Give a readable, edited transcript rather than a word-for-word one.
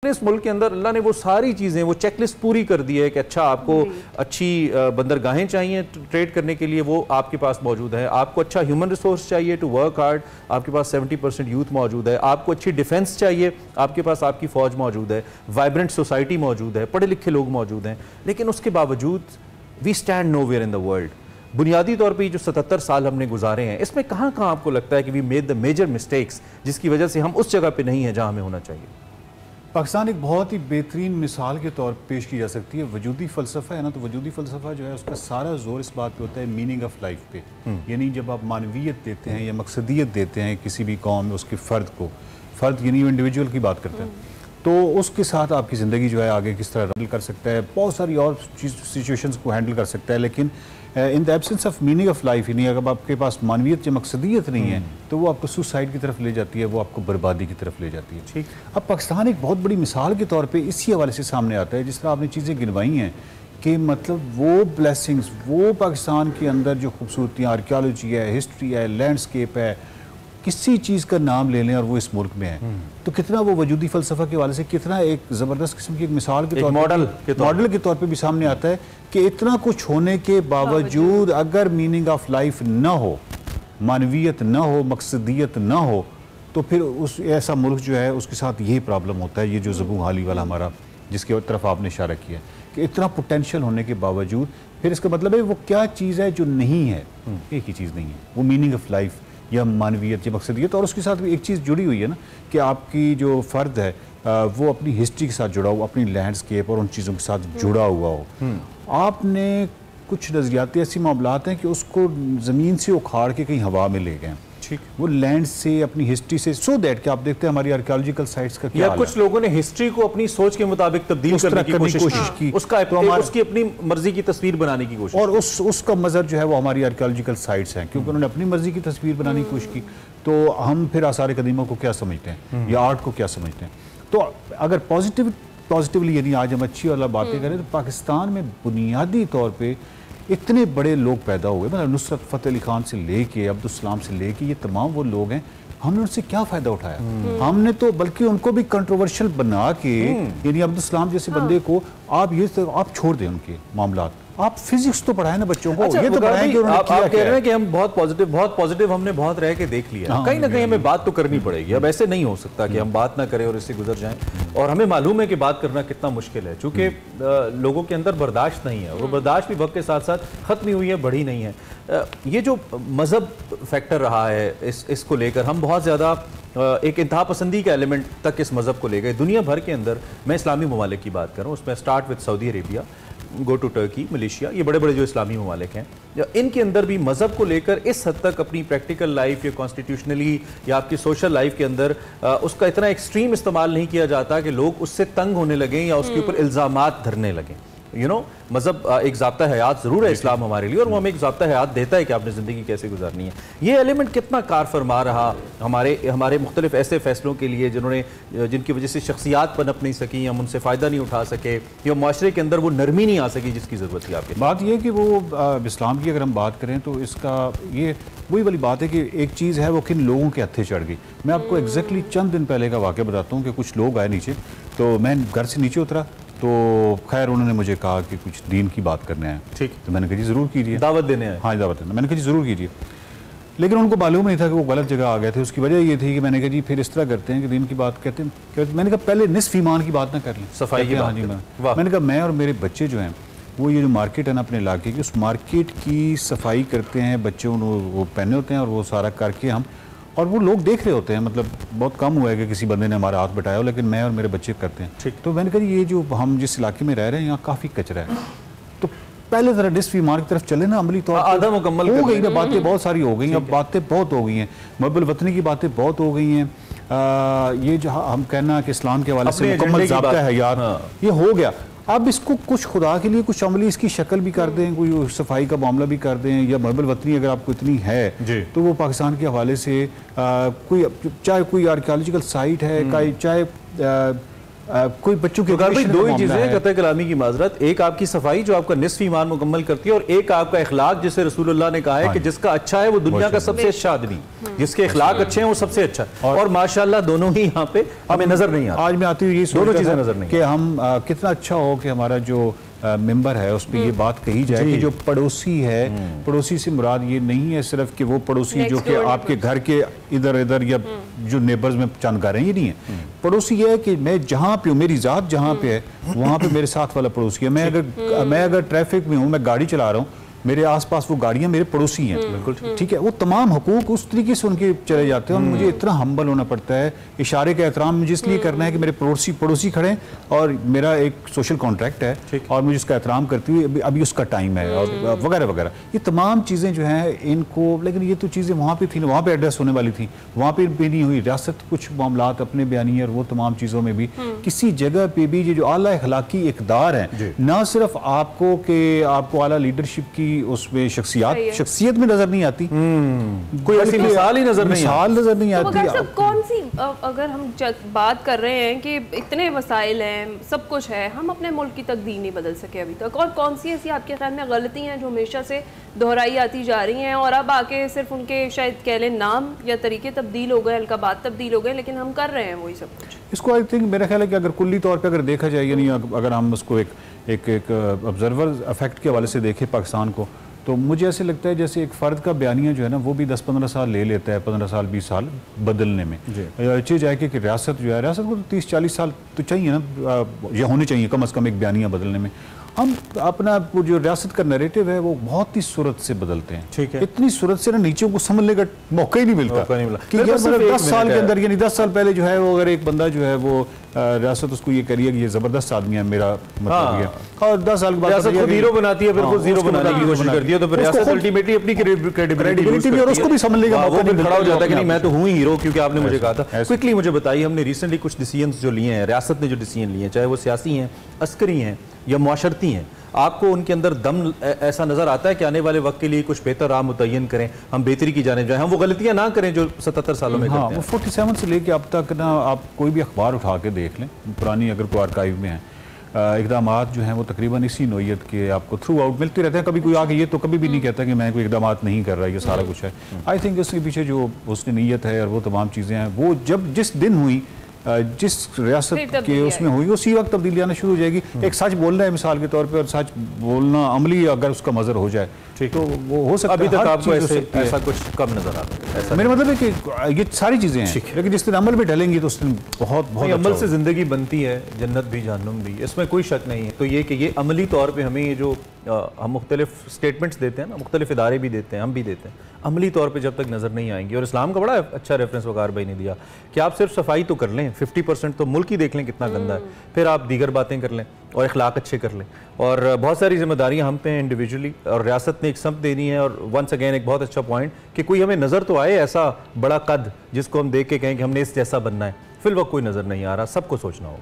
इस मुल्क के अंदर अल्लाह ने वो सारी चीज़ें, वो चेकलिस्ट पूरी कर दी है कि अच्छा आपको अच्छी बंदरगाहें चाहिए ट्रेड करने के लिए, वो आपके पास मौजूद है। आपको अच्छा ह्यूमन रिसोर्स चाहिए टू वर्क हार्ड, आपके पास 70% यूथ मौजूद है। आपको अच्छी डिफेंस चाहिए, आपके पास आपकी फ़ौज मौजूद है। वाइब्रेंट सोसाइटी मौजूद है, पढ़े लिखे लोग मौजूद हैं। लेकिन उसके बावजूद we stand nowhere in the world. बुनियादी तौर पे जो 77 साल हमने गुजारे हैं, इसमें कहाँ कहाँ आपको लगता है कि we made the major mistakes, जिसकी वजह से हम उस जगह पे नहीं हैं जहाँ हमें होना चाहिए? पाकिस्तान एक बहुत ही बेहतरीन मिसाल के तौर पेश की जा सकती है। वजूदी फ़लसफ़ा है ना, तो वजूदी फ़लसफ़ा जो है उसका सारा जोर इस बात पे होता है मीनिंग ऑफ लाइफ पे। यानी जब आप मानवीयत देते हैं या मकसदियत देते हैं किसी भी कौम में उसके फ़र्द को, फ़र्द यानी इंडिविजुअल की बात करते हैं, तो उसके साथ आपकी ज़िंदगी जो है आगे किस तरह हैंडल कर सकता है, बहुत सारी और सिचुएशंस को हैंडल कर सकता है। लेकिन in the absence of meaning of life, यानी अगर आपके पास मानवीयत या मकसदियत नहीं है तो वो आपको सुसाइड की तरफ ले जाती है, वो आपको बर्बादी की तरफ ले जाती है। ठीक, अब पाकिस्तान एक बहुत बड़ी मिसाल के तौर पे इसी हवाले से सामने आता है, जिस तरह आपने चीज़ें गिनवाई हैं कि मतलब वो ब्लेसिंग्स, वो पाकिस्तान के अंदर जो खूबसूरतियाँ, आर्कियोलॉजी है, हिस्ट्री है, लैंडस्केप है, किसी चीज़ का नाम ले लें और वो इस मुल्क में है, तो कितना वो वजूदी फ़लसफ़ा के वाले से कितना एक ज़बरदस्त किस्म की एक मिसाल के तौर पर, मॉडल के तौर पे भी सामने आता है कि इतना कुछ होने के बावजूद अगर मीनिंग ऑफ लाइफ ना हो, मानवीयत ना हो, मकसदियत ना हो, तो फिर उस ऐसा मुल्क जो है उसके साथ यही प्रॉब्लम होता है। ये जो ज़बू हाली वाला हमारा, जिसके तरफ आपने इशारा किया कि इतना पोटेंशियल होने के बावजूद फिर इसका मतलब है वो क्या चीज़ है जो नहीं है, एक ही चीज़ नहीं है, वो मीनिंग ऑफ लाइफ या मानवीयत या मकसदियत। और उसके साथ भी एक चीज़ जुड़ी हुई है ना कि आपकी जो फ़र्द है वो अपनी हिस्ट्री के साथ जुड़ा हुआ, अपनी लैंडस्केप और उन चीज़ों के साथ जुड़ा हुआ हो। आपने कुछ नज़रियाती ऐसी मामलात हैं कि उसको ज़मीन से उखाड़ के कहीं हवा में ले गए, ठीक, वो लैंड से, अपनी हिस्ट्री से, सो दैट कि आप देखते हैं हमारी आर्कियोलॉजिकल साइट्स का क्या, कुछ लोगों ने हिस्ट्री को अपनी सोच के मुताबिक तब्दील करने की कोशिश की, उसका तो उसकी अपनी मर्जी की तस्वीर बनाने की कोशिश, और उसका मज़र जो है वो हमारी आर्कियोलॉजिकल साइट्स हैं, क्योंकि उन्होंने अपनी मर्जी की तस्वीर बनाने की कोशिश की। तो हम फिर आसार कदीमों को क्या समझते हैं या आर्ट को क्या समझते हैं? तो अगर पॉजिटिवली यदि आज हम अच्छी वाला बातें करें तो पाकिस्तान में बुनियादी तौर पे इतने बड़े लोग पैदा हुए, मतलब नुसरत फ़तेह अली खान से लेके अब्दुल सलाम से लेके ये तमाम वो लोग हैं, हमने उनसे क्या फ़ायदा उठाया? हमने तो बल्कि उनको भी कंट्रोवर्शियल बना के, यानी अब्दुल सलाम जैसे बंदे को आप छोड़ दें उनके मामलात, आप फिजिक्स तो पढ़ाएं ना बच्चों को। अच्छा, ये तो पढ़ाएं कि उन्होंने क्या कह रहे हैं कि हम बहुत पॉजिटिव हमने बहुत रह के देख लिया, कहीं ना कहीं हमें बात तो करनी पड़ेगी। अब ऐसे नहीं हो सकता कि हम बात ना करें और इससे गुजर जाएं, और हमें मालूम है कि बात करना कितना मुश्किल है, चूंकि लोगों के अंदर बर्दाश्त नहीं है, वो बर्दाश्त भी वक्त के साथ साथ खत्म नहीं हुई है, बढ़ी नहीं है। ये जो मज़हब फैक्टर रहा है इसको लेकर हम बहुत ज़्यादा एक इंतहा पसंदी का एलिमेंट तक इस मज़हब को ले गए। दुनिया भर के अंदर, मैं इस्लामी ममालिक की बात कर रहा हूँ, उसमें start with Saudi Arabia, go to Turkey, Malaysia, ये बड़े बड़े जो इस्लामी ममालिक हैं, इनके अंदर भी मज़हब को लेकर इस हद तक अपनी प्रैक्टिकल लाइफ या कॉन्स्टिट्यूशनली या आपकी सोशल लाइफ के अंदर उसका इतना एक्सट्रीम इस्तेमाल नहीं किया जाता कि लोग उससे तंग होने लगें या उसके ऊपर इल्ज़ामात धरने लगें। मज़हब एक ज़ाब्ता हयात ज़रूर है इस्लाम हमारे लिए, और वो हमें एक ज़ाब्ता हयात देता है कि आपने ज़िंदगी कैसे गुजारनी है। ये एलिमेंट कितना कार फरमा रहा हमारे मुख्तलिफ ऐसे फैसलों के लिए जिनकी वजह से शख्सियात पनप नहीं सकी, हम उनसे फ़ायदा नहीं उठा सके, या माशरे के अंदर वो नरमी नहीं आ सकी जिसकी ज़रूरत थी। आपकी बात यह कि वो इस्लाम की अगर हम बात करें तो इसका ये वही वाली बात है कि एक चीज़ है वो किन लोगों के हत्थे चढ़ गई। मैं आपको एग्जैक्टली चंद दिन पहले का वाक़या बताता हूँ कि कुछ लोग आए नीचे, तो मैं घर से नीचे उतरा, तो खैर उन्होंने मुझे कहा कि कुछ दीन की बात करने हैं। ठीक, तो मैंने कहा जी ज़रूर कीजिए, दावत देने हैं। हाँ, दावत देना। मैंने कहा जी ज़रूर कीजिए, लेकिन उनको मालूम नहीं था कि वो गलत जगह आ गए थे। उसकी वजह ये थी कि मैंने कहा जी फिर इस तरह करते हैं कि दीन की बात कहते हैं, मैंने कहा पहले निस्फ ईमान की बात ना कर लें, सफाई की बात। मैंने कहा मैं और मेरे बच्चे जो हैं वो ये जो मार्केट है ना अपने इलाके की, उस मार्केट की सफाई करते हैं, बच्चे वो पहने होते हैं और वो सारा करके हम, और वो लोग देख रहे होते हैं, मतलब बहुत कम हुआ है कि किसी बंदे ने हमारा हाथ बटाया हो, लेकिन मैं और मेरे बच्चे करते हैं। ठीक, तो मैंने कहा ये जो हम जिस इलाके में रह रहे हैं यहाँ काफ़ी कचरा है, तो पहले ज़रा निस्फ ईमान की तरफ चले ना, अमली तौर पर आधा मुकम्मल हो गई ना, बातें बहुत सारी हो गई हैं, अब बातें बहुत हो गई हैं, महबूल वतनी की बातें बहुत हो गई हैं, ये जो हम कहना कि इस्लाम के हवाले से मुकम्मल ज़ाब्ता है यार, ये हो गया। अब इसको कुछ खुदा के लिए कुछ अमली इसकी शक्ल भी कर दें, कोई सफाई का मामला भी कर दें, या महबूल वतनी अगर आपको इतनी है तो वो पाकिस्तान के हवाले से चाहे कोई आर्कियोलॉजिकल साइट है, चाहे कोई बच्चों की भाई दो ही चीजें हैं कतई कलामी की माजरत, एक आपकी सफाई जो आपका निस्फ ईमान मुकम्मल करती है, और एक आपका इखलाक जिसे रसूलुल्लाह ने कहा है कि जिसका अच्छा है वो दुनिया का सबसे अच्छा आदमी, जिसके इखलाक अच्छे हैं वो सबसे अच्छा है। और माशाल्लाह दोनों ही यहाँ पे हमें नजर नहीं आता। आज मैं आती हुई ये दोनों चीजें नजर नहीं कि हम कितना अच्छा हो कि हमारा जो मेंबर है उस पर ये बात कही जाए कि जो पड़ोसी है, पड़ोसी से मुराद ये नहीं है सिर्फ कि वो पड़ोसी जो कि आपके घर के इधर इधर या जो नेबर्स में चंद कर रहे हैं, ये नहीं है। पड़ोसी ये है कि मैं जहाँ पे हूँ, मेरी जात जहाँ पे है वहाँ पे मेरे साथ वाला पड़ोसी है। मैं अगर ट्रैफिक में हूँ, मैं गाड़ी चला रहा हूँ, मेरे आसपास वो गाड़ियां मेरे पड़ोसी हैं, बिल्कुल ठीक है। वो तमाम हुकूक उस तरीके से उनके चले जाते हैं और मुझे इतना हम्बल होना पड़ता है। इशारे का एहतराम मुझे इसलिए करना है कि मेरे पड़ोसी खड़े हैं और मेरा एक सोशल कॉन्ट्रैक्ट है और मुझे उसका एहतराम करती हुई अभी उसका टाइम है और वगैरह वगैरह। ये तमाम चीज़ें जो हैं इनको, लेकिन ये तो चीज़ें वहाँ पर थी ना, वहाँ पर एड्रेस होने वाली थी, वहाँ पर भी नहीं हुई। रियासत कुछ मामलात अपने बयानी और वो तमाम चीज़ों में भी किसी जगह पे भी ये जो आला अखलाकी इक़दार है, ना सिर्फ आपको कि आपको आला लीडरशिप की उसमें शख्सियत में नजर नहीं आती, कोई ऐसी मिसाल ही नजर नहीं आती। तो कौन सी, अगर हम बात कर रहे हैं कि इतने वसाइल हैं, सब कुछ है, हम अपने मुल्क की तकदीर नहीं बदल सके अभी तक, और कौन सी ऐसी आपके ख्याल में गलती हैं जो हमेशा से दोहराई आती जा रही हैं और अब आके सिर्फ उनके शायद कह लें नाम या तरीके तब्दील हो गए, अलकाबात तब्दील हो गए, लेकिन हम कर रहे हैं वही सब कुछ। इसको आई थिंक मेरा ख्याल है कि अगर कुल्ली तौर पर अगर देखा जाए, यानी अगर हम उसको एक ऑब्जर्वर इफेक्ट के हवाले से देखें पाकिस्तान को, तो मुझे ऐसे लगता है जैसे एक फ़र्द का बयानिया जो है ना वो भी 10-15 साल ले लेता है, 15 साल 20 साल बदलने में। चीज़ है कि रियासत जो है, रियासत को तो 30-40 साल तो चाहिए ना, ये होने चाहिए कम अज़ कम एक बयानिया बदलने में। हम अपना जो रियासत का नैरेटिव है वो बहुत ही सूरत से बदलते हैं, ठीक है। इतनी सूरत से ना नीचे को समझने का मौका ही नहीं मिलता कि यार मतलब 10 साल के अंदर, यानी 10 साल पहले जो है वो अगर एक बंदा जो है वो रियासत उसको ये करिए कि ये जबरदस्त आदमी है, मेरा मतलब ये, और 10 साल के बाद रियासत को हीरो बनाती है, फिर वो जीरो बनाने की कोशिश करती है, तो फिर रियासत अल्टीमेटली अपनी क्रेडिबिलिटी भी और उसको भी समझने का मौका नहीं खड़ा हो जाता है कि नहीं मैं तो हूँ ही हीरो क्योंकि आपने मुझे कहा था। क्विकली मुझे बताइए, हमने रिसेंटली कुछ डिसीजंस जो लिए हैं, रियासत ने जो डिसीजन लिए हैं, चाहे वो सियासी हैं, अस्करी हैं या मुआशरती हैं, आपको उनके अंदर दम ऐसा नजर आता है कि आने वाले वक्त के लिए कुछ बेहतर राह मुतय्यन करें, हम बेहतरी की जाने जाएं, हम वो गलतियां ना करें जो 77 सालों में करते हैं। 47 से लेके अब तक ना आप कोई भी अखबार उठा के देख लें, पुरानी अगर कोई आर्काइव में है, इक़दामात जो हैं वो तकरीबन इसी नोयत के आपको थ्रू आउट मिलते रहते हैं। कभी कोई आगे ये तो कभी भी नहीं कहता कि मैं कोई इक़दामात नहीं कर रहा, ये सारा कुछ है। आई थिंक इसके पीछे जो उसकी नीयत है और वो तमाम चीज़ें हैं, वो जब जिस दिन हुई, जिस रियासत के उसमें हुई, उसी वक्त तब्दीली आना शुरू हो जाएगी। एक सच बोलना है मिसाल के तौर पे, और सच बोलना अमली अगर उसका मजर हो जाए तो वो हो सकता है। अभी तक आपको ऐसा कुछ कम नजर आता है? मेरा मतलब है कि ये सारी चीजें हैं, लेकिन जिस दिन अमल में ढलेंगी तो उस दिन बहुत अमल से जिंदगी बनती है, जन्नत भी जहन्नुम भी, इसमें कोई शक नहीं है। तो ये कि ये अमली तौर पर हमें ये जो हम मुख्तलिफ स्टेटमेंट्स देते हैं ना, मुख्तलिफ इदारे भी देते हैं, हम भी देते हैं, अमली तौर पे जब तक नज़र नहीं आएंगी। और इस्लाम का बड़ा अच्छा रेफरेंस वकार भाई ने दिया कि आप सिर्फ सफाई तो कर लें, 50% तो मुल्क ही देख लें कितना गंदा है, फिर आप दीगर बातें कर लें और इखलाक अच्छे कर लें। और बहुत सारी जिम्मेदारियां हम पे हैं इंडिविजुअली, और रियासत ने एक समत देनी है। और वंस अगेन एक बहुत अच्छा पॉइंट कि कोई हमें नज़र तो आए ऐसा बड़ा कद जिसको हम देख के कहें कि हमने इस जैसा बनना है, फिल वक्त कोई नज़र नहीं आ रहा, सबको सोचना होगा।